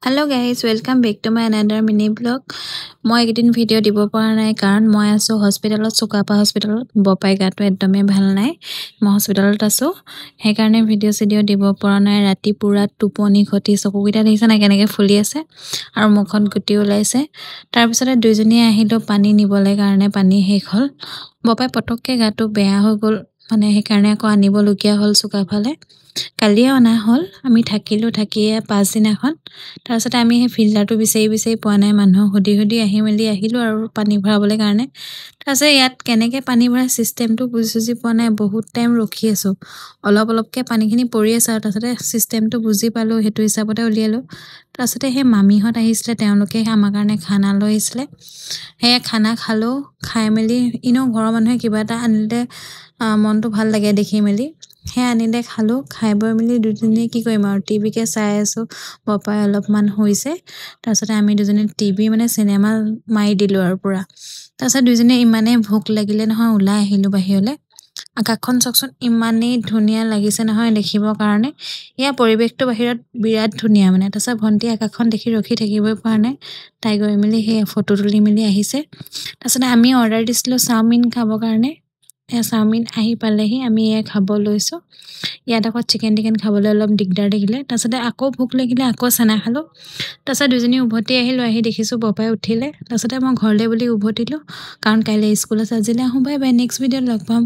Hello guys, welcome back to my another mini vlog. মই একদিন video দিব পৰা নাই কাৰণ মই আছো হস্পিটালত চুকাপা হস্পিটালত বপাই গাটো একদমে ভাল নাই মই হস্পিটালত আছো সেই কাৰণে ভিডিও দিব পৰা নাই ৰাতি পুৰা টোপনি খতি চকুকিটা দেখিছা না কেনেকে ফুলি আছে আৰু মুখত গুটি ওলাইছে তাৰ পিছতে দুইজনী আহিলো পানী নিবলে কাৰণে পানী শেষ হল বপাই পটককে গাটো বেয়া হৈ গল মানে সেই কাৰণে আকৌ আনিব লগিয়া হল চুকাফালে কালি অনা হল আমি থাকিয়ে 5 দিন এখন তাৰপিছতে আমি সেই ফিল্টাৰটো বিচাৰি পোৱা নাই মানুহ হুদি আহিলো আৰু পানী ভৰাবলৈ কাৰণে তাৰপিছতে ইয়াত কেনেকে পানী ভৰা সিস্টেমটো বুজি পোৱা নাই বহুত টাইম ৰখি আছো অলপকে পানীখিনি পৰি আছে আৰু তাৰপিছতে সিস্টেমটো বুজি পালো হেতু হিচাপতে উলিয়ালো তাৰপিছতে সেই মামিহত আহিছিলে তেওঁলোকে আমাৰ কাৰণে খানা লৈ আহিছিলে সেই খানা খালো খাই মেলি ইনো ঘৰৰ মানুহে কিবা এটা আনিলে মনটো ভাল লাগে দেখি মেলি হে আনিলে খালো খাই বৈ মেলি দুজনী কি কৰিম আৰু টিভিকে চাই আছো বপাই অলপমান হৈছে তাৰপিছতে আমি দুজনী টিভি মানে সিনেমা মাৰি দিলো আৰু পুৰা তাৰপিছত দুজনী ইমানে ভোক লাগিলে নহয় ওলাই আহিলো বাহিৰলে আকাশখন চকচোন ইমানেই ধুনীয়া লাগিছে নহয় দেখিবৰ কাৰণে ইয়া পৰিবেশটো বাহিৰত বিৰাট ধুনীয়া মানে তাৰপিছত ভন্টি আকাশখন দেখি ৰখি থাকিবই পৰা নাই তাই গৈ মেলি সেই ফটো তুলি মেলি আহিছে তাৰপিছত আমি অৰ্ডাৰ দিছিলো চাওমিন খাবৰ কাৰণে চাওমিন আহি পালেহি আমি খাব লৈছো ইয়াত আকৌ চিকেন খাবলৈ অলপ দিগদাৰ দেখিলে তাৰপিছতে আকৌ ভোক লাগিলে আকৌ চানা খালো তাৰপিছত দুজনী উভতি আহিলো আহি দেখিছো বপাই উঠিলে তাৰপিছতে মই ঘৰলে বুলি উভতিলো কাৰণ কাইলে স্কুল আছে আজিলে আহো বাই বাই নেক্সট ভিডিঅ'ত লগ পাম